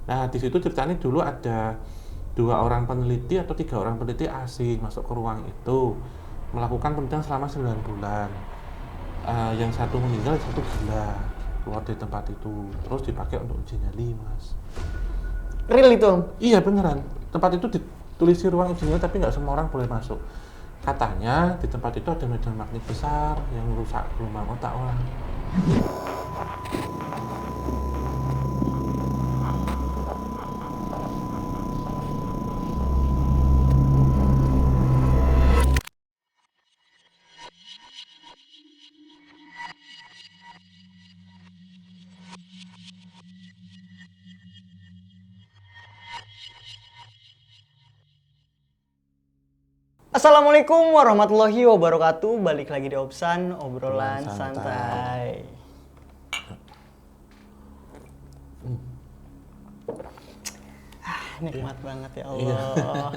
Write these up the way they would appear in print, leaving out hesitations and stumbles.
Nah, di situ ceritanya dulu ada 2 orang peneliti atau 3 orang peneliti asing masuk ke ruang itu melakukan penelitian selama 9 bulan. Yang satu meninggal, yang satu gila keluar dari tempat itu, terus dipakai untuk uji nyali, Mas. Real itu Om? Iya beneran, tempat itu ditulisi ruang uji nyali tapi nggak semua orang boleh masuk. Katanya di tempat itu ada medan magnet besar yang merusak gelombang otak orang. Assalamualaikum warahmatullahi wabarakatuh. Balik lagi di Opsan, obrolan Obrolan santai. Nikmat banget ya Allah.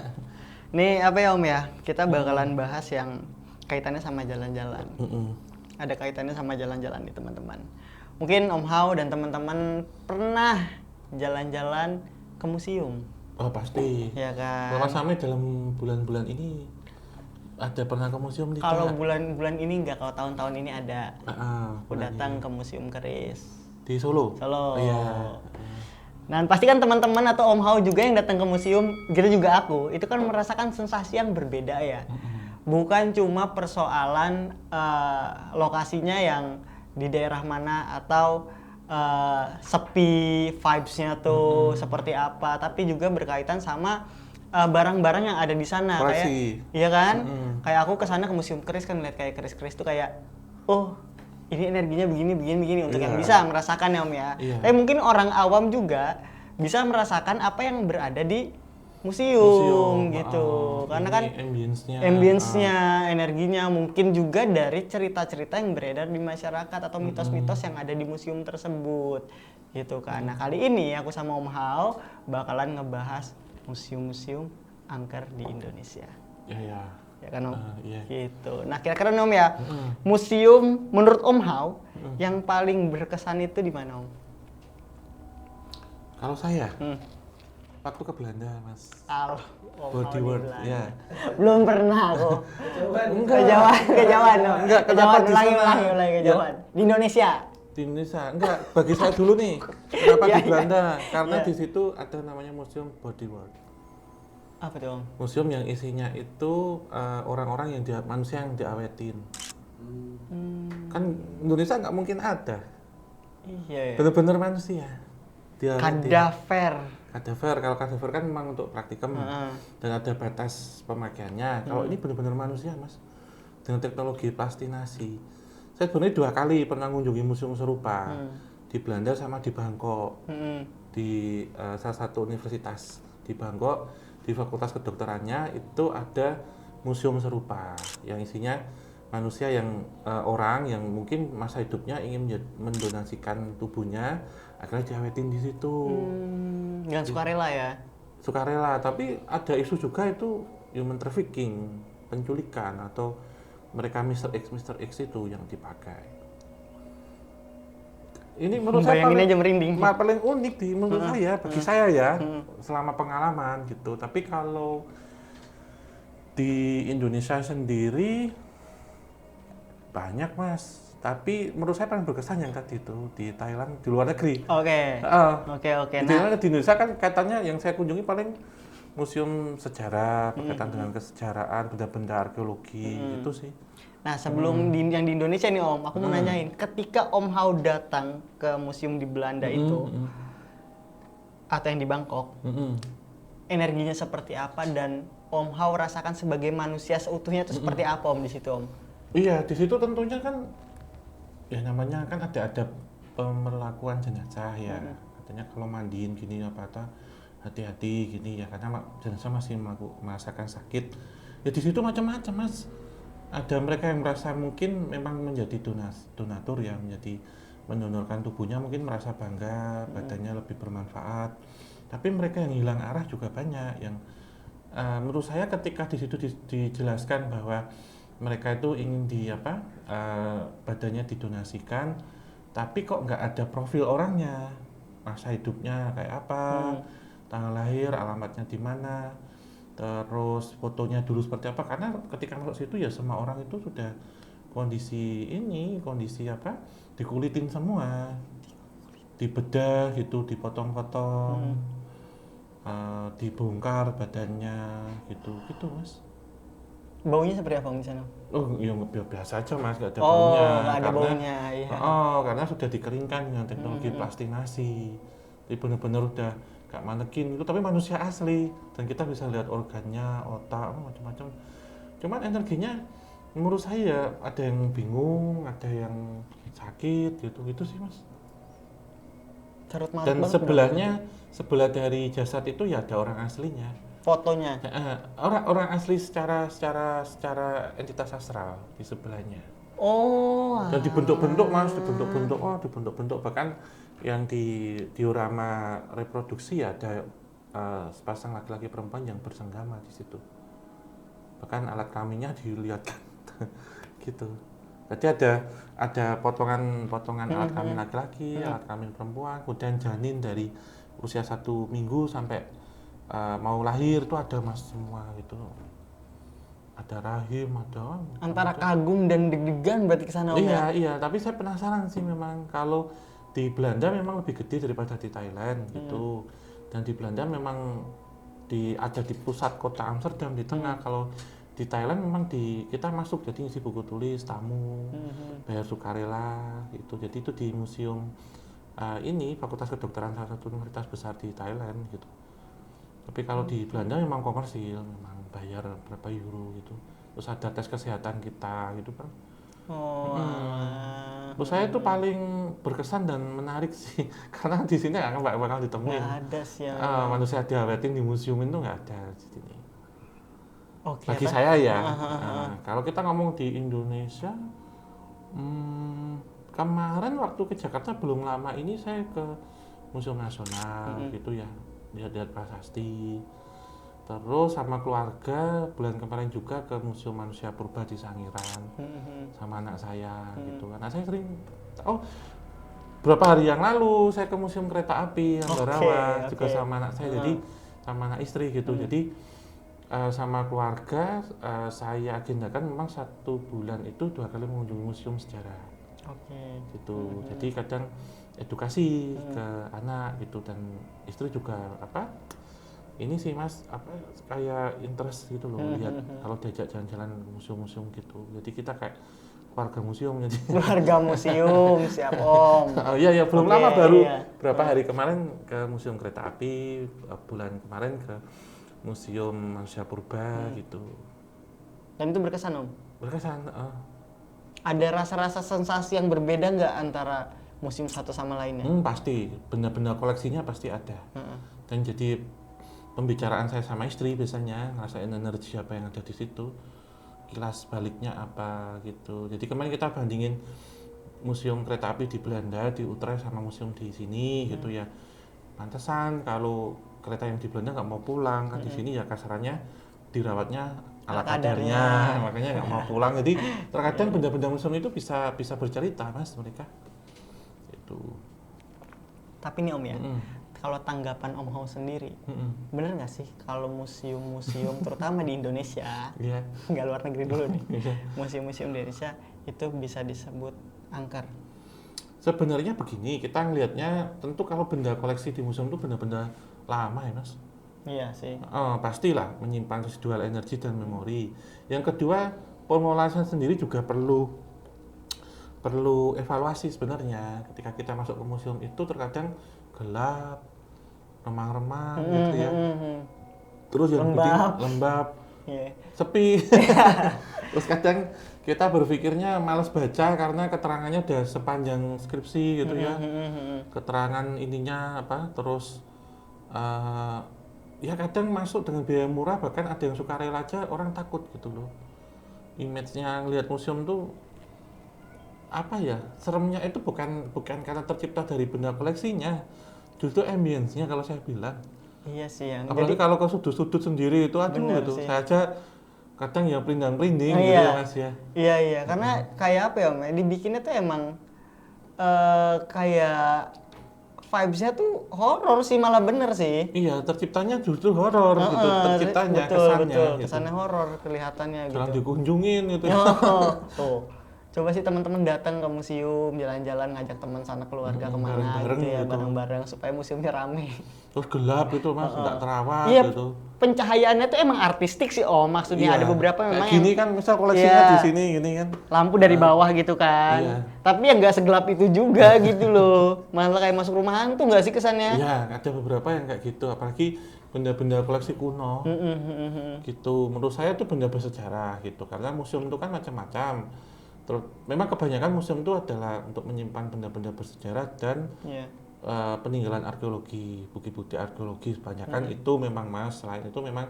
Nih apa ya Om ya? Kita bakalan bahas yang kaitannya sama jalan-jalan. Ada kaitannya sama jalan-jalan nih teman-teman. Mungkin Om Hao dan teman-teman pernah jalan-jalan ke museum. Oh pasti. Ya kan? Bapak Sami dalam bulan-bulan ini ada pernah ke museum tidak? Kalau bulan-bulan ini enggak, kalau tahun-tahun ini ada. Aku bulan datang ini. ke Museum Keris. Di Solo? Solo. Iya. Nah, pasti kan teman-teman atau Om Hao juga yang datang ke museum, gitu juga aku, itu kan merasakan sensasi yang berbeda ya. Bukan cuma persoalan lokasinya yang di daerah mana atau sepi vibes-nya tuh seperti apa, tapi juga berkaitan sama barang-barang yang ada di sana. Koleksi. Kayak iya kan? Kayak aku kesana ke Museum Keris kan lihat kayak keris-keris tuh kayak oh ini energinya begini untuk yang bisa merasakan ya Om ya. Iya. Tapi mungkin orang awam juga bisa merasakan apa yang berada di museum gitu. Karena kan ambience-nya, energinya mungkin juga dari cerita-cerita yang beredar di masyarakat atau mitos-mitos yang ada di museum tersebut. Gitu kan. Nah, kali ini aku sama Om Hao bakalan ngebahas museum-museum angker di Indonesia. Iya. Ya kan Om? Iya. Gitu. Nah kira-kira Om ya, museum menurut Om Hao yang paling berkesan itu di mana Om? Kalau saya, waktu ke Belanda Mas. Om Body Hao di World, Belanda. ya. Belum pernah aku. Enggak. Kejauhan Om. Enggak, kenapa Kejauhan, di ulangi sana? kejauhan. Di Indonesia. Di Indonesia, enggak. Bagi saya dulu nih, kenapa Iya, di Belanda? Karena iya. di situ ada namanya Museum Body World. Apa tuh Om? Museum yang isinya itu orang-orang yang manusia yang diawetin. Kan Indonesia nggak mungkin ada. Iya ya. Bener-bener manusia. Diawetin. Kadaver. Kalau kadaver kan memang untuk praktikum dan ada batas pemakaiannya. Kalau ini benar-benar manusia, Mas, dengan teknologi plastinasi. Saya sebenarnya 2 kali pernah mengunjungi museum serupa di Belanda sama di Bangkok, di salah satu universitas di Bangkok, di Fakultas Kedokterannya itu ada museum serupa yang isinya manusia yang orang yang mungkin masa hidupnya ingin mendonasikan tubuhnya akhirnya diawetin di situ. Dengan sukarela ya. Sukarela, tapi ada isu juga itu human trafficking, penculikan atau mereka Mr. X itu yang dipakai. Ini menurut saya Bayangin aja merinding. paling unik menurut saya, bagi saya ya, selama pengalaman gitu. Tapi kalau di Indonesia sendiri banyak Mas. Tapi menurut saya paling berkesan yang tadi itu di Thailand, di luar negeri. Oke. Di Indonesia kan katanya yang saya kunjungi paling museum sejarah, berkaitan dengan kesejarahan, benda-benda arkeologi itu sih. Nah sebelum yang di Indonesia nih Om, aku mau nanyain, ketika Om Hao datang ke museum di Belanda itu, atau yang di Bangkok, energinya seperti apa dan Om Hao rasakan sebagai manusia seutuhnya itu seperti apa Om di situ Om? Iya, di situ tentunya kan ya namanya kan ada pemerlakuan jenazah ya. Katanya kalau mandiin gini apa hati-hati gini ya karena jenazah masih merasakan sakit. Ya di situ macam-macam Mas. Ada mereka yang merasa mungkin memang menjadi donatur ya, menjadi mendonorkan tubuhnya mungkin merasa bangga, badannya lebih bermanfaat. Tapi mereka yang hilang arah juga banyak yang menurut saya ketika di situ dijelaskan bahwa mereka itu ingin badannya didonasikan, tapi kok nggak ada profil orangnya, masa hidupnya kayak apa, tanggal lahir, alamatnya di mana, terus fotonya dulu seperti apa. Karena ketika masuk situ ya semua orang itu sudah kondisi apa, dikulitin semua, dibedah gitu, dipotong-potong, dibongkar badannya gitu Mas. Baunya seperti apa di sana? Oh, ya biasa aja Mas, nggak ada Oh, baunya. nggak ada Karena, baunya, iya. karena sudah dikeringkan dengan teknologi plastinasi. Jadi benar-benar udah kayak manekin itu, tapi manusia asli. Dan kita bisa lihat organnya, otak, macam-macam. Cuman energinya, menurut saya ada yang bingung, ada yang sakit gitu, gitu sih Mas. Carut marut Dan banget sebelahnya, sebelah dari jasad itu ya ada orang aslinya. fotonya. Orang asli secara entitas astral di sebelahnya. Oh, Dan dibentuk-bentuk Mas, dibentuk-bentuk bahkan yang di diorama reproduksi ada sepasang laki-laki perempuan yang bersenggama di situ. Bahkan alat kelaminnya dilihatkan gitu. Jadi ada potongan alat kelamin laki-laki, alat kelamin perempuan, kemudian janin dari usia 1 minggu sampai mau lahir itu ada Mas semua gitu. Ada rahim, ada antara kagum dan deg-degan berarti kesana Om ya? iya, tapi saya penasaran sih memang kalau di Belanda memang lebih gede daripada di Thailand gitu. Dan di Belanda memang ada di pusat kota Amsterdam di tengah. Kalau di Thailand memang kita masuk jadi ngisi buku tulis, tamu, bayar sukarela gitu. Jadi itu di museum ini Fakultas Kedokteran salah satu universitas besar di Thailand gitu. Tapi kalau di Belanda memang komersil, memang bayar berapa euro gitu. Terus ada tes kesehatan kita gitu kan. Oh, Menurut saya itu paling berkesan dan menarik sih, karena di sini nggak bakal ditemuin. nggak ada sih ya. Manusia diabetes di museum itu nggak ada di sini. Oke, Bagi saya ya. Kalau kita ngomong di Indonesia, kemarin waktu ke Jakarta belum lama ini saya ke Museum Nasional gitu ya, lihat prasasti. Terus sama keluarga bulan kemarin juga ke Museum Manusia Purba di Sangiran sama anak saya gitu. Anak saya sering, berapa hari yang lalu saya ke Museum Kereta Api Ambarawa juga sama anak saya, jadi sama anak istri gitu. Jadi sama keluarga saya agendakan memang 1 bulan itu 2 kali mengunjungi museum sejarah. Gitu. Jadi kadang edukasi ke anak gitu, dan istri juga ini sih Mas kayak interest gitu loh, lihat kalau diajak jalan-jalan ke museum-museum gitu. Jadi kita kayak keluarga museum jadi. Keluarga museum, siap Om. Iya belum lama baru berapa hari kemarin ke Museum Kereta Api, bulan kemarin ke Museum Manusia Purba gitu. Dan itu berkesan Om? Berkesan. Ada rasa-rasa sensasi yang berbeda nggak antara museum satu sama lainnya? Pasti, benda-benda koleksinya pasti ada. Dan jadi pembicaraan saya sama istri biasanya ngerasain energi apa yang ada di situ, kilas baliknya apa gitu. Jadi kemarin kita bandingin museum kereta api di Belanda di Utrecht sama museum di sini gitu ya. Pantesan kalau kereta yang di Belanda nggak mau pulang, kan di sini ya kasarannya dirawatnya ala kadarnya, makanya nggak mau pulang. Jadi terkadang benda-benda museum itu bisa bercerita Mas mereka. Itu. Tapi nih Om ya, kalau tanggapan Om Hao sendiri, bener nggak sih kalau museum-museum terutama di Indonesia, nggak luar negeri dulu nih, museum-museum di Indonesia itu bisa disebut angker? Sebenarnya begini, kita ngelihatnya tentu kalau benda koleksi di museum itu benda-benda lama ya Mas. Iya sih. Pastilah menyimpan residual energi dan memori. Yang kedua, pemolasan sendiri juga perlu evaluasi sebenarnya. Ketika kita masuk ke museum itu terkadang gelap, remang-remang gitu ya. Terus yang lembab, sepi. Terus kadang kita berpikirnya malas baca karena keterangannya udah sepanjang skripsi gitu ya. Keterangan ininya terus ya kadang masuk dengan biaya murah, bahkan ada yang sukarela aja orang takut gitu loh. Image-nya ngelihat museum tuh seremnya itu bukan karena tercipta dari benda koleksinya, justru ambience-nya kalau saya bilang. Iya sih yang. Apalagi kalau ke sudut-sudut sendiri itu gitu. Saya aja kadang ya pelindang-pelinding gitu ya Mas ya. Iya, karena kayak apa ya Om, dibikinnya tuh emang kayak vibes-nya tuh horor sih, malah bener sih. Iya, terciptanya justru horor gitu, terciptanya betul, kesannya betul. gitu. Kesannya horor kelihatannya Jangan gitu. dikunjungin gitu. Tuh. Coba sih teman-teman datang ke museum, jalan-jalan ngajak teman sana keluarga kemana bareng-bareng gitu ya, gitu. bareng-bareng supaya museumnya rame. Terus gelap gitu Mas, nggak terawat Iya, gitu. pencahayaannya tuh emang artistik sih, maksudnya Iya, ada beberapa kayak memang gini yang kan misal koleksinya iya, di sini gini kan. lampu dari bawah gitu kan. Iya. Tapi yang nggak segelap itu juga gitu loh. Malah kayak masuk rumah hantu nggak sih kesannya? Iya, ada beberapa yang kayak gitu, apalagi benda-benda koleksi kuno. Gitu. Menurut saya itu benda bersejarah gitu. Karena museum itu kan macam-macam. Terus memang kebanyakan museum itu adalah untuk menyimpan benda-benda bersejarah dan Iya. peninggalan arkeologi, bukti-bukti arkeologi kebanyakan itu memang Mas. Selain itu memang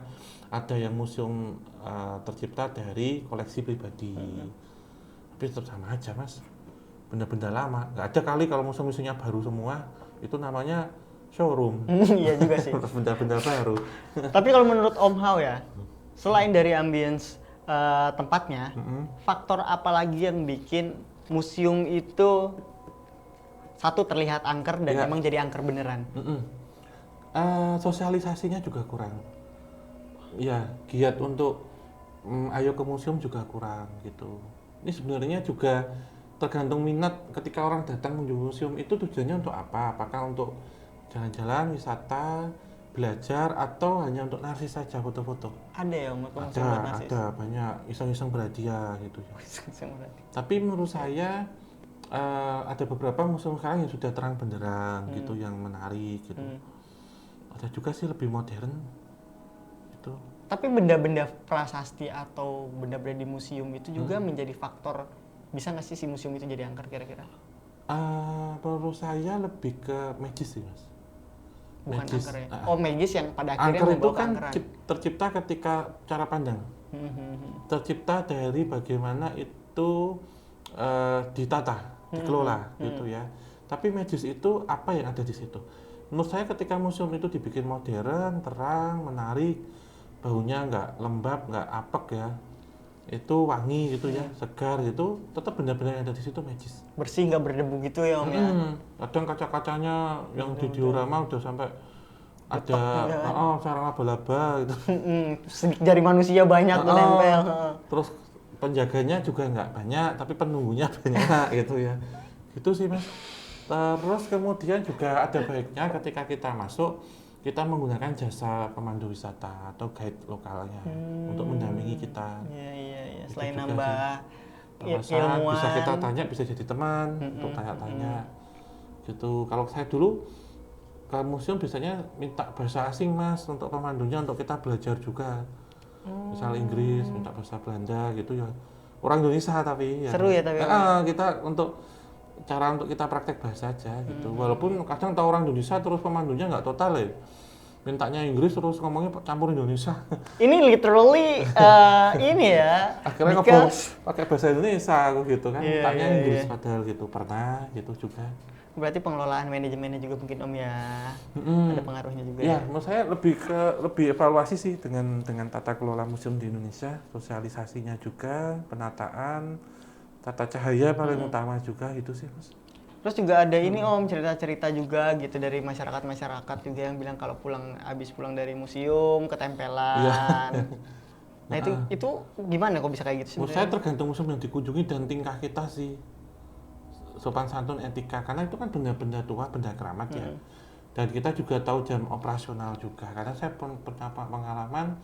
ada yang museum tercipta dari koleksi pribadi. Tapi tetap sama aja Mas. Benda-benda lama. Nggak ada kali kalau museum-museumnya baru semua, itu namanya showroom. Iya juga sih. Benda-benda baru. Tapi kalau menurut Om Hao ya, selain dari ambience tempatnya, faktor apa lagi yang bikin museum itu satu terlihat angker dan Ya. emang jadi angker beneran? Sosialisasinya juga kurang. Ya, giat untuk ayo ke museum juga kurang gitu. Ini sebenarnya juga tergantung minat ketika orang datang menuju museum itu tujuannya untuk apa? Apakah untuk jalan-jalan, wisata, belajar, atau hanya untuk narsis saja foto-foto? Ada ya Om, ke museum buat narsis? Ada banyak iseng-iseng berhadiah gitu ya. Iseng berarti. Tapi menurut saya ada beberapa museum sekarang yang sudah terang benderang gitu, yang menarik gitu. Ada juga sih lebih modern gitu. Tapi benda-benda prasasti atau benda-benda di museum itu juga menjadi faktor, bisa nggak sih si museum itu jadi angker kira-kira? Menurut saya lebih ke magis sih Mas. Bukan Magis. angker ya? Magis yang pada akhirnya Angker itu membawa kan keangkeran. tercipta ketika cara pandang. Tercipta dari bagaimana itu ditata, dikelola gitu ya. Tapi magis itu apa yang ada di situ? Menurut saya ketika museum itu dibikin modern, terang, menarik, baunya nggak lembab, nggak apek ya, itu wangi gitu ya, segar gitu, tetap benda-benda yang ada di situ magis. Bersih nggak berdebu gitu ya Om ya? Kadang kaca-kacanya yang di diorama udah sampai ada sarang laba-laba gitu. Sidik jari manusia banyak tuh nempel. Terus penjaganya juga nggak banyak, tapi penunggunya banyak gitu ya. Gitu sih Mas. Terus kemudian juga ada baiknya ketika kita masuk, kita menggunakan jasa pemandu wisata atau guide lokalnya untuk mendampingi kita. Iya. Itu Selain juga nambah Wawasan, ilmuwan. bisa kita tanya, bisa jadi teman untuk tanya-tanya gitu. Kalau saya dulu ke museum biasanya minta bahasa asing Mas untuk pemandunya, untuk kita belajar juga. Misal Inggris, minta bahasa Belanda gitu ya. Orang Indonesia tapi ya. Seru ya tapi. Kita untuk cara untuk kita praktek bahasa aja gitu. Walaupun kadang tahu orang Indonesia terus pemandunya nggak total ya. Mintanya Inggris terus ngomongnya campur Indonesia. Ini literally ini ya. Akhirnya ngobrol pakai bahasa Indonesia aku gitu kan. Iya, Tanya iya, Inggris iya. padahal gitu. Pernah gitu juga. Berarti pengelolaan manajemennya juga mungkin Om ya. Ada pengaruhnya juga Ya, menurut saya lebih evaluasi sih dengan tata kelola museum di Indonesia, sosialisasinya juga, penataan, tata cahaya paling utama juga itu sih, Mas. Terus juga ada ini Om, cerita-cerita juga gitu dari masyarakat juga yang bilang kalau habis pulang dari museum ketempelan. Nah, itu gimana kok bisa kayak gitu Menurut sebenarnya? saya tergantung museum yang dikunjungi dan tingkah kita sih. Sopan santun, etika, karena itu kan benda-benda tua, benda keramat ya. Dan kita juga tahu jam operasional juga, karena saya pun pernah pengalaman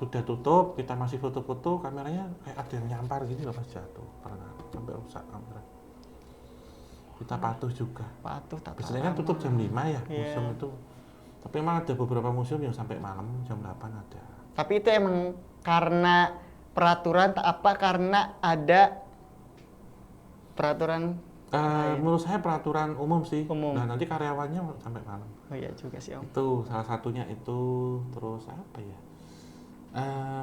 sudah tutup, kita masih foto-foto, kameranya kayak ada yang nyampar gini loh pas jatuh, pernah sampai rusak kamera. Kita patuh juga. Patuh tata Biasanya kan tutup jam 5 ya museum Iya. itu. Tapi memang ada beberapa museum yang sampai malam jam 8 ada. Tapi itu emang karena peraturan apa karena ada peraturan? Menurut saya peraturan umum sih. Umum. Nah nanti karyawannya sampai malam. Oh iya juga sih Om. Itu salah satunya itu. Terus apa ya?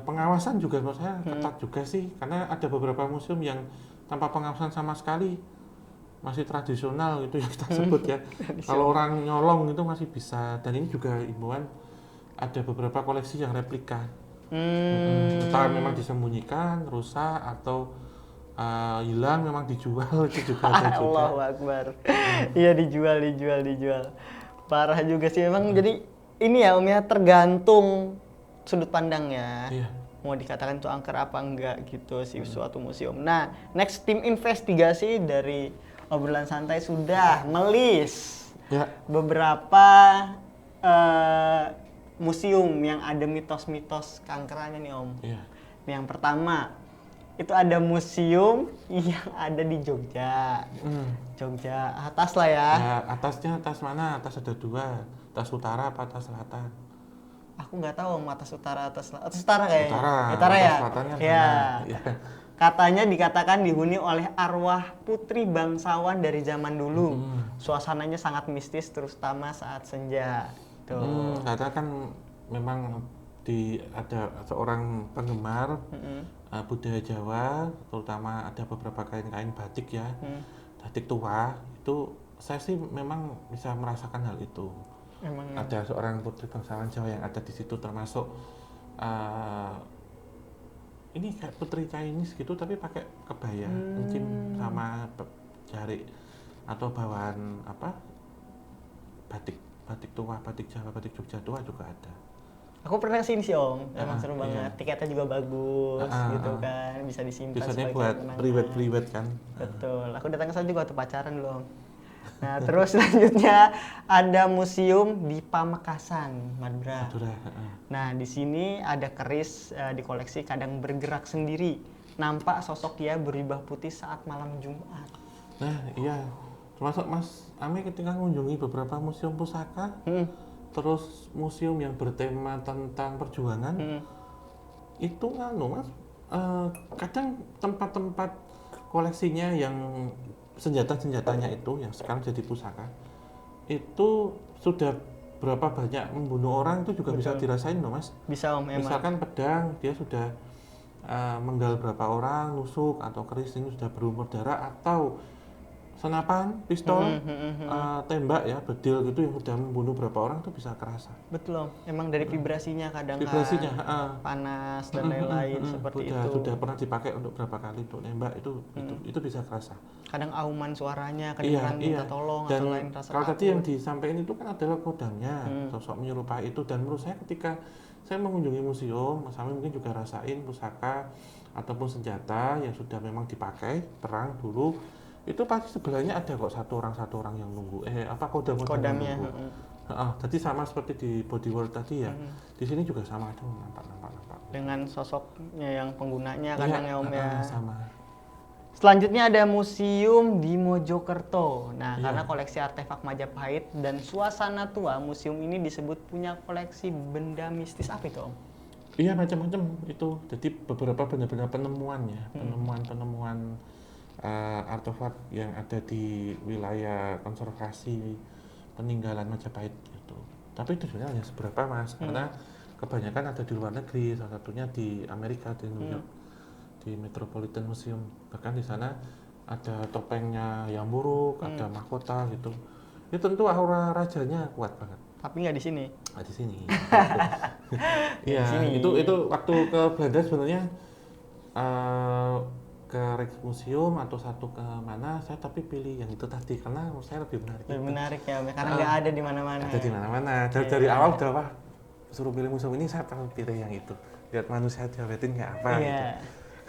Pengawasan juga menurut saya ketat juga sih. Karena ada beberapa museum yang tanpa pengawasan sama sekali masih tradisional gitu yang kita sebut ya. Kalau orang nyolong itu masih bisa. Dan ini juga himbauan ada beberapa koleksi yang replika. Entah memang disembunyikan, rusak atau hilang memang dijual itu juga ada juga. Allahu Akbar. Iya dijual. Parah juga sih emang. Jadi ini ya Om ya, tergantung sudut pandangnya. Iya. Mau dikatakan itu angker apa enggak gitu sih suatu museum. Nah, next tim investigasi dari obrolan santai sudah melis Ya. beberapa museum yang ada mitos-mitos kankerannya nih Om. Iya. Yang pertama itu ada museum yang ada di Jogja. Jogja atas lah ya. Ya, atasnya atas mana? Atas ada 2. Atas utara apa atas selatan? Aku nggak tahu Om, atas utara atas utara kayaknya. Utara ya. atas selatan kan Ya. sana. Ya. Katanya dikatakan dihuni oleh arwah putri bangsawan dari zaman dulu. Suasananya sangat mistis terutama saat senja. Tuh. Karena kan memang ada seorang penggemar budaya Jawa, terutama ada beberapa kain-kain batik ya, batik tua itu saya sih memang bisa merasakan hal itu. Emang Ada seorang putri bangsawan Jawa yang ada di situ, termasuk ini kayak putri Chinese gitu tapi pakai kebaya, encim sama jari atau bawaan batik tua, batik Jawa, batik Jogja tua juga ada. Aku pernah kesini sih Om, emang seru banget. Iya. Tiketnya juga bagus gitu kan, bisa disimpan Biasanya sebagai buat kenangan. priwet-priwet kan. Betul, aku datang ke sana juga waktu pacaran dulu Om. Nah terus selanjutnya ada museum di Pamekasan, Madura. Madura. Nah di sini ada keris di koleksi kadang bergerak sendiri. Nampak sosok dia berubah putih saat malam Jumat. Nah iya, termasuk Mas Ame ketika mengunjungi beberapa museum pusaka, terus museum yang bertema tentang perjuangan, itu Mas, kadang tempat-tempat koleksinya yang senjatanya itu yang sekarang jadi pusaka, itu sudah berapa banyak membunuh orang itu juga bisa dirasain loh Mas. Bisa Om, emang. Misalkan pedang dia sudah menggal berapa orang, nusuk atau keris ini sudah berumur darah, atau senapan, pistol, tembak ya, bedil gitu yang sudah membunuh berapa orang itu bisa kerasa. Betul Om, emang dari vibrasinya kadang Vibrasinya, panas dan lain-lain seperti itu. Sudah pernah dipakai untuk berapa kali untuk nembak itu bisa kerasa. Kadang auman suaranya, kedengaran minta tolong Dan atau lain rasa kalau tadi takut. yang disampaikan itu kan adalah kodamnya, sosok menyerupai itu. Dan menurut saya ketika saya mengunjungi museum, Mas Amin mungkin juga rasain pusaka ataupun senjata yang sudah memang dipakai perang dulu, itu pasti sebelahnya ada kok satu orang yang nunggu kodamnya nunggu. Jadi sama seperti di Body World tadi ya, di sini juga sama, ada nampak. Dengan sosoknya yang penggunanya kadang ya Om ya. Sama. Selanjutnya ada museum di Mojokerto. Nah, karena koleksi artefak Majapahit dan suasana tua, museum ini disebut punya koleksi benda mistis. Apa itu Om? Iya, macam-macam itu. Jadi beberapa benda-benda penemuan ya, penemuan artefak yang ada di wilayah konservasi peninggalan Majapahit itu. Tapi itu sebenarnya hanya seberapa Mas, karena kebanyakan ada di luar negeri, salah satunya di Amerika, di New York, di Metropolitan Museum. Bahkan di sana ada topengnya yang buruk, ada mahkota gitu. Itu tentu aura rajanya kuat banget. Tapi nggak di sini. Di sini. Iya, itu waktu ke Belanda sebenarnya ke Rijksmuseum atau satu ke mana, saya tapi pilih yang itu tadi karena menurut saya lebih menarik. Lebih menarik ya, karena nggak ada di mana-mana. Ada di mana-mana. Dari awal udah wah, suruh pilih museum ini saya akan pilih yang itu. Lihat manusia diabetes nggak apa gitu.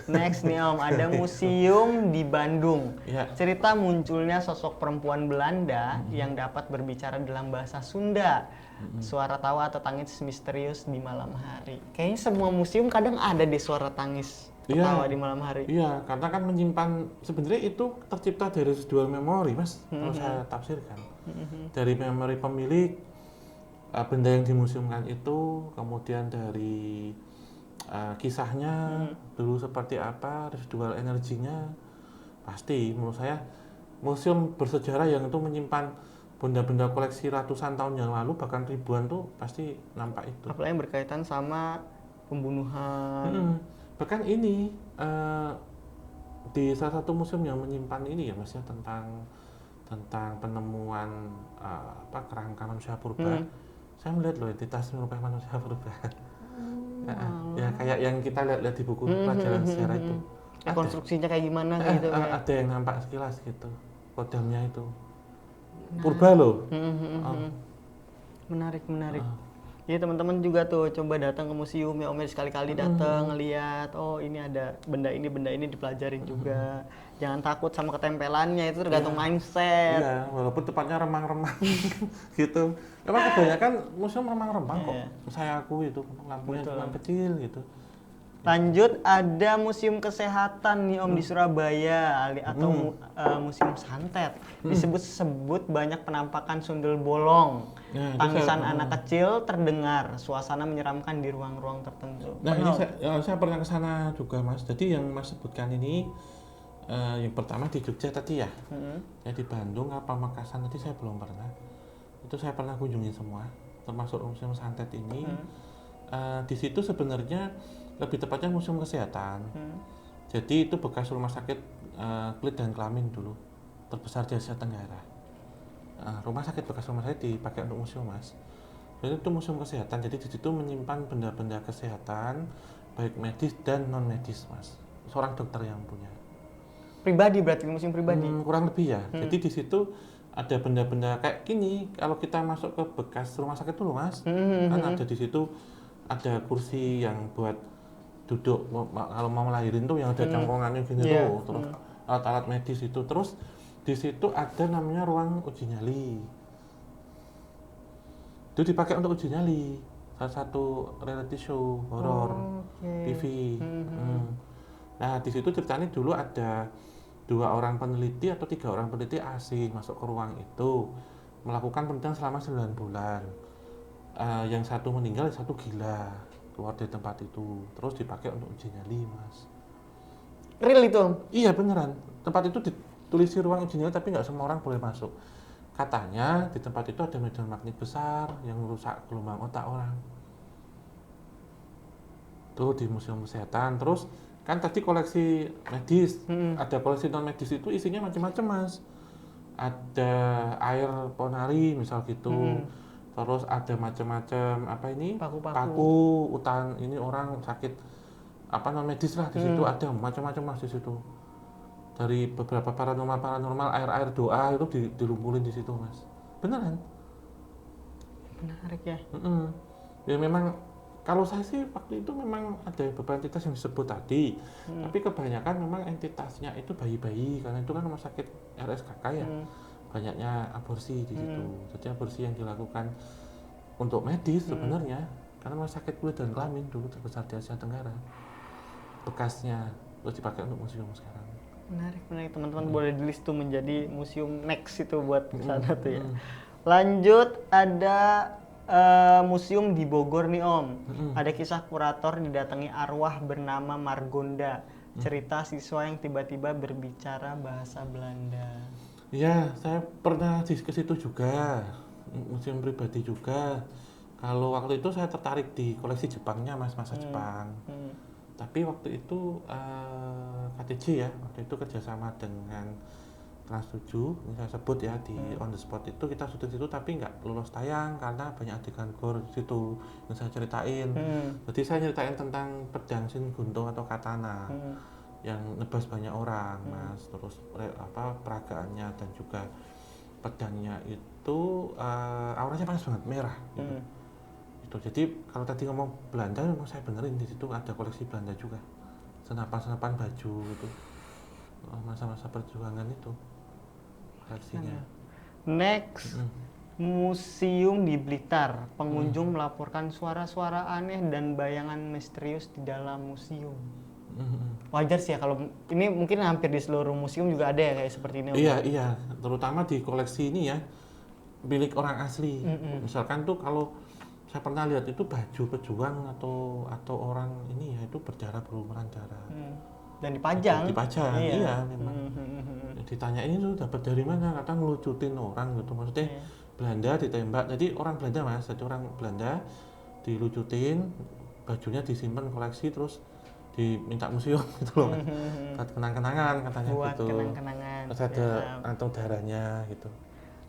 Next nih Om, ada museum di Bandung. Ya. Cerita munculnya sosok perempuan Belanda yang dapat berbicara dalam bahasa Sunda. Suara tawa atau tangis misterius di malam hari. Kayaknya semua museum kadang ada deh suara tangis tawa di malam hari. Iya, karena kan menyimpan, sebenarnya itu tercipta dari residual memori Mas, kalau saya tafsirkan. Dari memori pemilik benda yang dimuseumkan itu, kemudian dari kisahnya dulu seperti apa, residual energinya, pasti menurut saya museum bersejarah yang itu menyimpan benda-benda koleksi ratusan tahun yang lalu bahkan ribuan tuh pasti nampak itu. Apalagi yang berkaitan sama pembunuhan. Bahkan ini di salah satu museum yang menyimpan ini ya Mas ya, tentang penemuan kerangka manusia purba. Saya melihat loh entitas menyerupai manusia purba. Ya kayak yang kita lihat di buku pelajaran sejarah itu. konstruksinya kayak gimana gitu kayak. Ada yang nampak sekilas gitu, kodamnya itu. Purba loh. Menarik. Iya teman-teman juga tuh coba datang ke museum ya Om, sekali-kali datang ngelihat, oh ini ada benda ini dipelajarin juga. Jangan takut sama ketempelannya, itu tergantung mindset. Iya, walaupun tempatnya remang-remang gitu. Memang kebanyakan museum remang-remang kok. Saya akui itu lampunya cuma kecil gitu. Lanjut, ada museum kesehatan nih Om di Surabaya atau museum santet. Disebut-sebut banyak penampakan sundel bolong. Tangisan anak kecil terdengar, suasana menyeramkan di ruang-ruang tertentu. Nah, ini saya pernah ke sana juga Mas. Jadi yang Mas sebutkan ini yang pertama di Jogja tadi ya. Ya di Bandung apa Makassar tadi saya belum pernah. Itu saya pernah kunjungi semua, termasuk museum santet ini. Di situ sebenarnya lebih tepatnya museum kesehatan. Jadi itu bekas rumah sakit kulit dan kelamin dulu, terbesar di Asia Tenggara. Rumah sakit bekas rumah sakit dipakai untuk museum Mas. Jadi itu museum kesehatan. Jadi di situ menyimpan benda-benda kesehatan baik medis dan non medis Mas. Seorang dokter yang punya. Pribadi berarti museum pribadi. Kurang lebih ya. Jadi di situ ada benda-benda kayak gini. Kalau kita masuk ke bekas rumah sakit dulu Mas, kan ada di situ ada kursi yang buat duduk kalau mau melahirin tuh yang ada cangkongannya gini tuh, terus alat-alat medis itu, terus di situ ada namanya ruang uji nyali. Itu dipakai untuk uji nyali, salah satu reality show horor TV. Nah di situ ceritanya dulu ada 2 orang peneliti atau 3 orang peneliti asing masuk ke ruang itu melakukan penelitian selama 9 bulan. Yang satu meninggal, yang satu gila keluar dari tempat itu, terus dipakai untuk uji nyali Mas. Real itu? Iya beneran, tempat itu ditulisi ruang uji nyali tapi nggak semua orang boleh masuk. Katanya di tempat itu ada medan magnet besar yang merusak gelombang otak orang. Tuh di museum kesehatan. Terus kan tadi koleksi medis, ada koleksi non medis itu isinya macam-macam Mas. Ada air ponari misal gitu. Terus ada macam-macam apa ini paku utan ini orang sakit apa non medis lah di situ ada macam-macam Mas di situ. Dari beberapa paranormal air doa itu dilumpulin di situ Mas. Beneran. Menarik ya. Ya memang kalau saya sih waktu itu memang ada beberapa entitas yang disebut tadi, tapi kebanyakan memang entitasnya itu bayi-bayi karena itu kan rumah sakit RSKK ya. Banyaknya aborsi di situ. Jadi aborsi yang dilakukan untuk medis sebenarnya karena rumah sakit kulit dan kelamin dulu terbesar di Asia Tenggara. Bekasnya terus dipakai untuk museum sekarang. Menarik teman-teman, boleh di list tuh menjadi museum next itu buat kesana tuh ya. Lanjut, ada museum di Bogor nih Om. Ada kisah kurator didatangi arwah bernama Margonda. Cerita siswa yang tiba-tiba berbicara bahasa Belanda. Iya, saya pernah ke situ juga, museum pribadi juga. Kalau waktu itu saya tertarik di koleksi Jepangnya Mas, masa Jepang. Tapi waktu itu KTJ ya, waktu itu kerjasama dengan Trans7, ini saya sebut ya di on the spot itu kita syuting situ tapi nggak lolos tayang karena banyak adegan gore di situ yang saya ceritain. Jadi saya ceritain tentang pedang Shin Gunto atau katana yang nebas banyak orang Mas, terus peragaannya dan juga pedangnya itu auranya panas banget merah gitu. Itu jadi kalau tadi ngomong Belanda memang saya benerin di situ ada koleksi Belanda juga, senapan baju itu masa-masa perjuangan itu koleksinya. Next, museum di Blitar. Pengunjung melaporkan suara-suara aneh dan bayangan misterius di dalam museum. Wajar sih ya kalau ini mungkin hampir di seluruh museum juga ada ya kayak seperti ini. Iya, terutama di koleksi ini ya milik orang asli. Misalkan tuh kalau saya pernah lihat itu baju pejuang atau orang ini ya itu berdarah berlumuran darah. Dan dipajang. Iya memang. Ditanya ini tuh dapat dari mana? Kata ngelucutin orang gitu. Maksudnya Belanda ditembak. Jadi orang Belanda Mas, jadi orang Belanda dilucutin, bajunya disimpan koleksi terus diminta museum gitu loh. Buat kenang-kenangan katanya buat gitu. Kenang-kenangan. Terus ada atau darahnya gitu.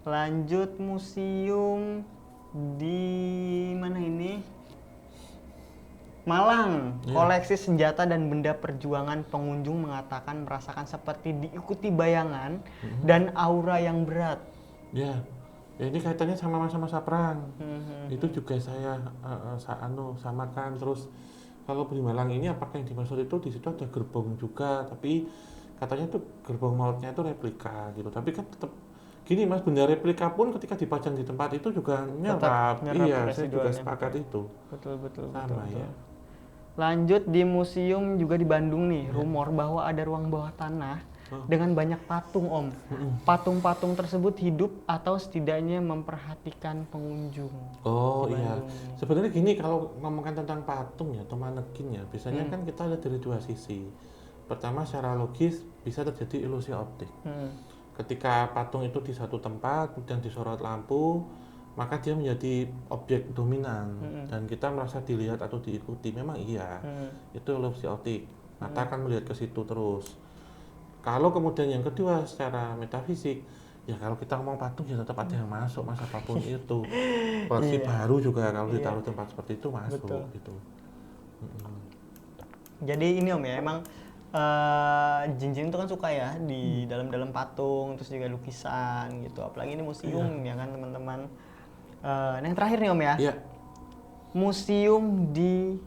Lanjut, museum di mana ini? Malang, Iya. koleksi senjata dan benda perjuangan pengunjung mengatakan merasakan seperti diikuti bayangan dan aura yang berat. Ya, ya ini kaitannya sama masa-masa perang. Itu juga saya samakan. Terus kalau di Malang ini apakah yang dimaksud itu di situ ada gerbong juga, tapi katanya tuh gerbong mautnya itu replika gitu. Tapi kan tetap gini Mas, benda replika pun ketika dipajang di tempat itu juga nyerap. nyerap Iya, saya juga residualnya, sepakat itu. Betul. Sama ya. Lanjut di museum juga di Bandung nih, rumor bahwa ada ruang bawah tanah dengan banyak patung Om. Patung-patung tersebut hidup atau setidaknya memperhatikan pengunjung. Oh Di iya, Bandung ini. sebenarnya gini kalau ngomongkan tentang patung ya atau manekin ya, biasanya kan kita lihat dari dua sisi. Pertama secara logis bisa terjadi ilusi optik. Ketika patung itu di satu tempat kemudian disorot lampu, maka dia menjadi objek dominan dan kita merasa dilihat atau diikuti. Memang iya, itu ilusi optik. Mata akan melihat ke situ terus. Kalau kemudian yang kedua secara metafisik, ya kalau kita ngomong patung ya tetap ada yang masuk mas apapun itu. Koleksi baru juga kalau ditaruh tempat seperti itu masuk gitu. Jadi ini Om ya, emang Jinjing itu kan suka ya di dalam-dalam patung, terus juga lukisan gitu. Apalagi ini museum ya kan teman-teman. Nah, yang terakhir nih Om ya, Iya. museum di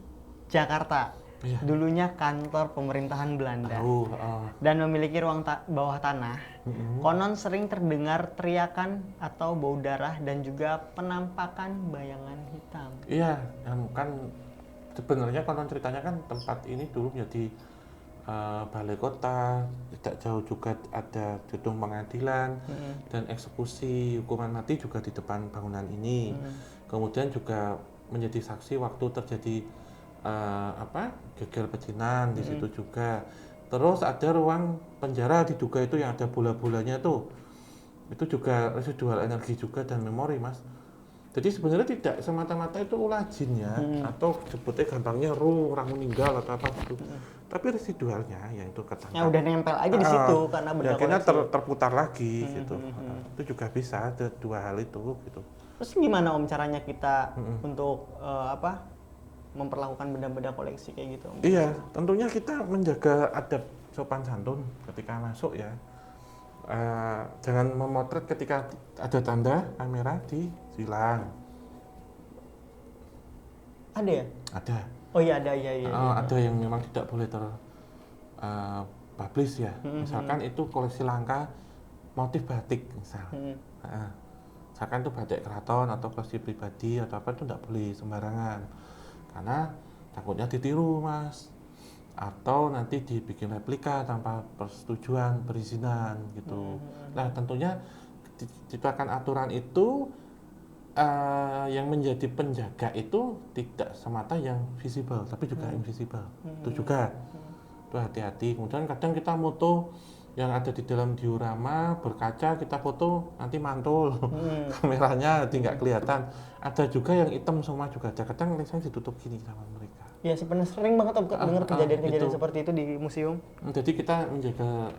Jakarta. Iya. Dulunya kantor pemerintahan Belanda dan memiliki ruang bawah tanah. Konon sering terdengar teriakan atau bau darah dan juga penampakan bayangan hitam. Iya, kan sebenarnya konon ceritanya kan tempat ini dulu menjadi balai kota, tidak jauh juga ada gedung pengadilan dan eksekusi hukuman mati juga di depan bangunan ini. Kemudian juga menjadi saksi waktu terjadi geger pecinan di situ juga. Terus ada ruang penjara diduga itu yang ada bola-bolanya tuh. Itu juga residual energi juga dan memori mas. Jadi sebenarnya tidak semata-mata itu ulah jin ya, atau sebutnya gampangnya orang meninggal atau apa gitu. Tapi residualnya yang itu ketangkap. Ya udah nempel aja di situ karena benda akhirnya koleksi. terputar lagi gitu. Itu juga bisa ada dua hal itu gitu. Terus gimana Om caranya kita untuk memperlakukan benda-benda koleksi kayak gitu Om? Iya, tentunya kita menjaga adab sopan santun ketika masuk ya. Jangan memotret ketika ada tanda kamera ditilang. Ada ya? Ada. Oh iya ada iya. Ada yang memang tidak boleh publish ya. Misalkan itu koleksi langka motif batik misal. Misalkan itu batik keraton atau koleksi pribadi atau apa itu tidak boleh sembarangan. Karena takutnya ditiru mas. Atau nanti dibikin replika tanpa persetujuan, perizinan gitu. Nah tentunya diciptakan aturan itu yang menjadi penjaga itu tidak semata yang visible, tapi juga invisible. Itu juga, itu hati-hati. Kemudian kadang kita moto yang ada di dalam diorama berkaca kita foto nanti mantul kameranya nanti nggak kelihatan. Ada juga yang hitam semua juga ada. Kadang saya ditutup gini sama mereka. Iya sebenarnya sering banget Om dengar kejadian-kejadian seperti itu di museum. Jadi kita menjaga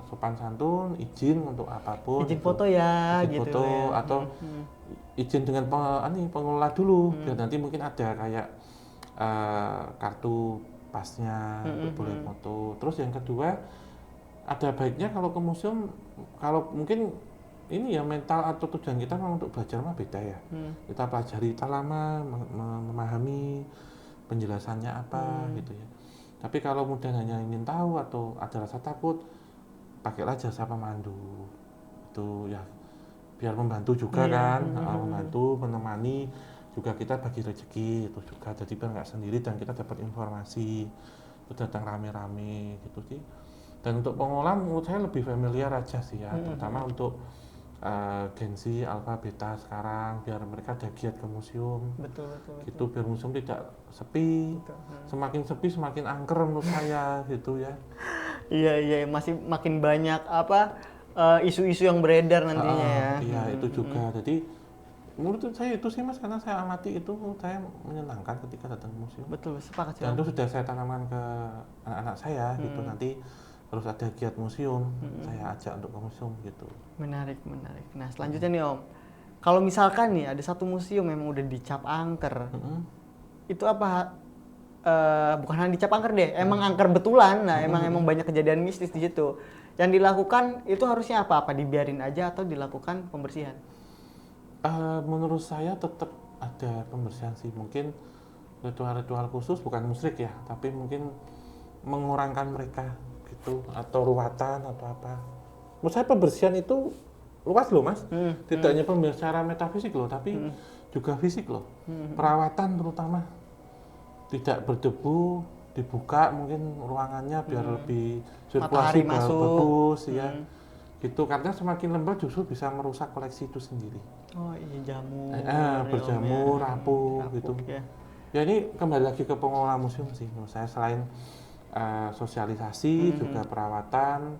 sopan santun, izin untuk apapun. Izin foto ya, izin gitu foto ya. atau izin dengan pengelola dulu, biar nanti mungkin ada kayak kartu pasnya untuk boleh foto. Terus yang kedua ada baiknya kalau ke museum, kalau mungkin ini ya mental atau tujuan kita memang untuk belajar mah beda ya. Kita pelajari tak lama, memahami penjelasannya apa gitu ya. Tapi kalau kemudian hanya ingin tahu atau ada rasa takut, pakailah jasa pemandu. Itu ya biar membantu juga kan, membantu, menemani, juga kita bagi rezeki itu juga. Jadi biar nggak sendiri dan kita dapat informasi. Itu datang rame-rame gitu sih. Dan untuk pengolahan menurut saya lebih familiar aja sih ya, terutama untuk Gen Z, Alpha, Beta sekarang biar mereka ada giat ke museum. Betul. Gitu biar museum tidak sepi. Semakin sepi semakin angker menurut saya gitu ya. Iya masih makin banyak isu-isu yang beredar nantinya ya. Iya itu juga. Jadi menurut saya itu sih mas, karena saya amati itu saya menyenangkan ketika datang ke museum. Betul, sepakat sih. Dan itu sudah saya tanamkan ke anak-anak saya gitu, nanti terus ada giat museum, saya ajak untuk ke museum gitu. Menarik. Nah selanjutnya nih Om, kalau misalkan nih ada satu museum memang udah dicap angker, itu apa bukan hanya dicap angker deh, emang angker betulan. Nah, emang banyak kejadian mistis di situ. Yang dilakukan itu harusnya apa? Apa dibiarin aja atau dilakukan pembersihan? Menurut saya tetap ada pembersihan sih. Mungkin ritual-ritual khusus, bukan musyrik ya, tapi mungkin mengurangkan mereka gitu, atau ruatan atau apa. Menurut saya pembersihan itu luas loh mas, tidak hanya pembersihan secara metafisik loh, tapi juga fisik loh. Perawatan terutama tidak berdebu, dibuka mungkin ruangannya biar lebih Matahari sirkulasi masuk. bagus ya. Gitu, karena semakin lembab justru bisa merusak koleksi itu sendiri. Oh iya, jamur. Berjamur, rapuh gitu. Ya. Ya ini kembali lagi ke pengelola museum sih menurut saya, selain sosialisasi juga perawatan,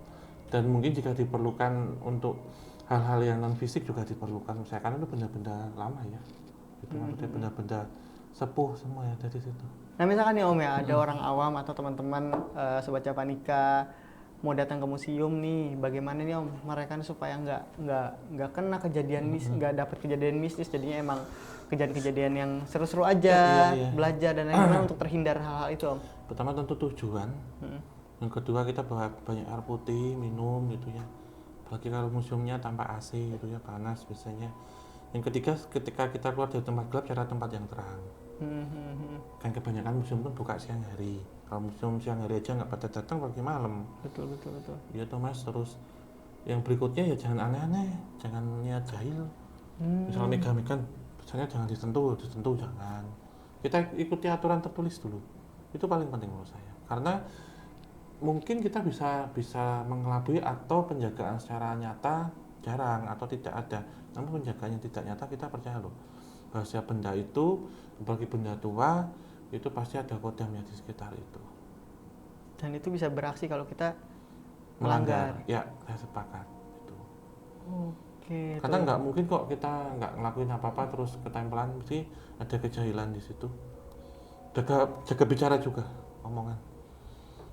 dan mungkin jika diperlukan untuk hal-hal yang non fisik juga diperlukan menurut saya, karena itu benda-benda lama ya. Itu maksudnya benda-benda sepuh semua ya dari situ. Nah misalkan nih Om ya, ada orang awam atau teman-teman Sobat Japanika mau datang ke museum nih, bagaimana nih Om mereka supaya nggak kena kejadian nggak dapat kejadian mistis, jadinya emang kejadian-kejadian yang seru-seru aja, belajar dan lain-lain untuk terhindar hal-hal itu Om. Pertama tentu tujuan, yang kedua kita bawa banyak air putih, minum gitu ya. Apalagi kalau museumnya tanpa AC gitu ya, panas biasanya. Yang ketiga, ketika kita keluar dari tempat gelap, cari tempat yang terang. Kan kebanyakan museum pun buka siang hari. Kalau museum siang hari aja nggak pada datang, pagi malam. Betul. Iya tuh mas. Terus yang berikutnya ya jangan aneh-aneh, jangan niat jahil. Misalnya mega-mega, misalnya jangan disentuh jangan. Kita ikuti aturan tertulis dulu. Itu paling penting menurut saya. Karena mungkin kita bisa mengelabui, atau penjagaan secara nyata jarang atau tidak ada. Namun penjagaannya tidak nyata, kita percaya loh bahwa benda itu, bagi benda tua itu pasti ada kodamnya di sekitar itu. Dan itu bisa beraksi kalau kita Melanggar. Ya, saya sepakat itu. Oke. Karena nggak mungkin kok kita nggak ngelakuin apa-apa terus ketempelan, mesti ada kejahilan di situ. Jaga bicara juga omongan.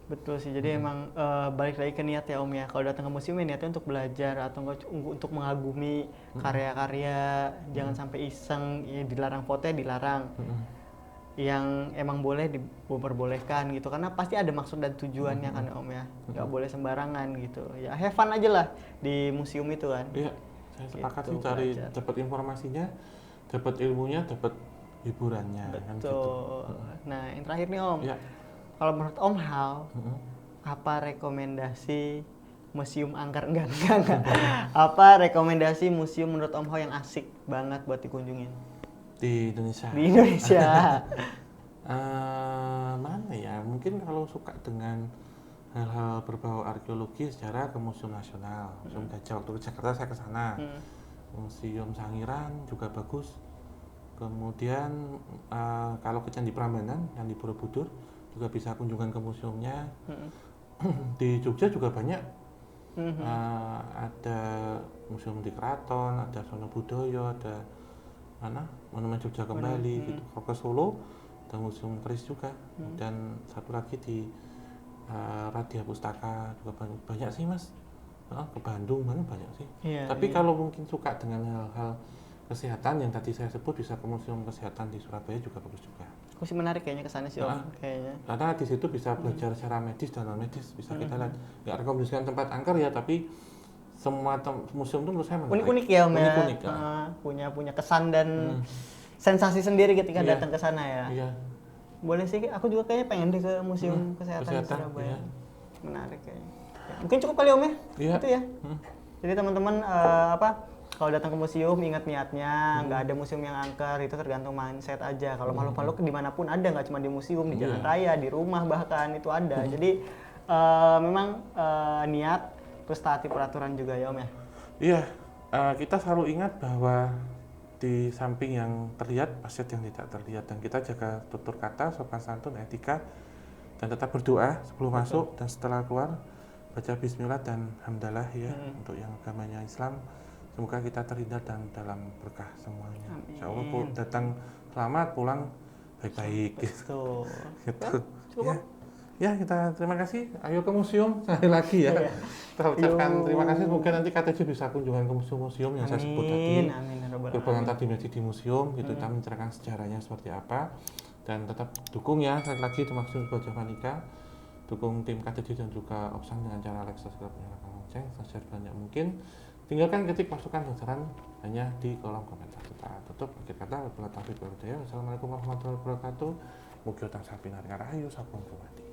Betul sih, jadi emang balik lagi ke niat ya Om ya. Kalau datang ke museum ya niatnya untuk belajar atau enggak untuk mengagumi karya-karya, jangan sampai iseng, ya dilarang foto ya dilarang. Yang emang boleh diperbolehkan gitu, karena pasti ada maksud dan tujuannya kan ya Om ya. Nggak boleh sembarangan gitu. Ya have fun aja lah di museum itu kan. Iya, saya sepakat Gitu, sih, cari dapat informasinya, dapat ilmunya, dapat hiburannya. Betul. Kan gitu. Nah yang terakhir nih Om. Ya. Kalau menurut Om Hal, apa rekomendasi museum angker? Enggak. Apa rekomendasi museum menurut Om Hal yang asik banget buat dikunjungin? Di Indonesia. Di Indonesia. Mana ya? Mungkin kalau suka dengan hal-hal berbau arkeologi, sejarah ke Museum Nasional, Museum Gajah. Waktu ke Jakarta saya ke sana. Museum Sangiran juga bagus. Kemudian kalau ke Candi Prambanan yang di Borobudur juga bisa kunjungan ke museumnya. Di Jogja juga banyak. Ada museum di Keraton, ada Sono Budoyo, ada Monumen Jogja Kembali gitu. Kalau ke Solo ada Museum Keris juga, dan satu lagi di Radia Pustaka juga banyak sih mas. Ke Bandung mana banyak sih. Tapi kalau mungkin suka dengan hal-hal kesehatan yang tadi saya sebut, bisa ke Museum Kesehatan di Surabaya juga bagus juga. Aku sih menarik kayaknya ke sana sih Om. Kayaknya. Karena di situ bisa belajar secara medis dan non medis, bisa kita lihat. Nggak rekomendasikan tempat angker ya, tapi semua museum itu menurut saya menarik. Unik-unik ya Om ya. Unik-unik, punya kesan dan sensasi sendiri ketika datang ke sana ya. Iya. Boleh sih, aku juga kayaknya pengen deh ke Museum Kesehatan di Surabaya. Menarik kayaknya. Mungkin cukup kali Om ya. Iya. Itu ya. Jadi teman-teman kalau datang ke museum ingat niatnya, nggak ada museum yang angker, itu tergantung mindset aja. Kalau makhluk-makhluk dimanapun ada, nggak cuma di museum, di jalan raya, di rumah bahkan itu ada. Jadi memang niat terus taati peraturan juga ya Om ya. Iya, kita selalu ingat bahwa di samping yang terlihat pasti ada yang tidak terlihat, dan kita jaga tutur kata, sopan santun, etika, dan tetap berdoa sebelum masuk dan setelah keluar. Baca bismillah dan hamdalah ya untuk yang agamanya Islam. Semoga kita terhindar dan dalam berkah semuanya. Insya Allah datang selamat, pulang baik-baik. Betul. Gitu. Ya, kita terima kasih. Ayo ke museum sekali lagi ya. Kita ucapkan terima kasih. Semoga nanti KTJ bisa kunjungan ke museum-museum yang saya sebut tadi. Amin. Berperan tadi di museum, gitu, kita menceritakan sejarahnya seperti apa. Dan tetap dukung ya, sekali lagi terima kasih buat Javanika, dukung tim KTD dan juga Opsan dengan cara like, subscribe, nyalakan lonceng, share banyak mungkin. Tinggalkan ketik masukan dan saran hanya di kolom komentar. Kita tutup akhir kata. Wassalamualaikum warahmatullahi wabarakatuh. Mugi utang sapi naring rahayu sampun kumati.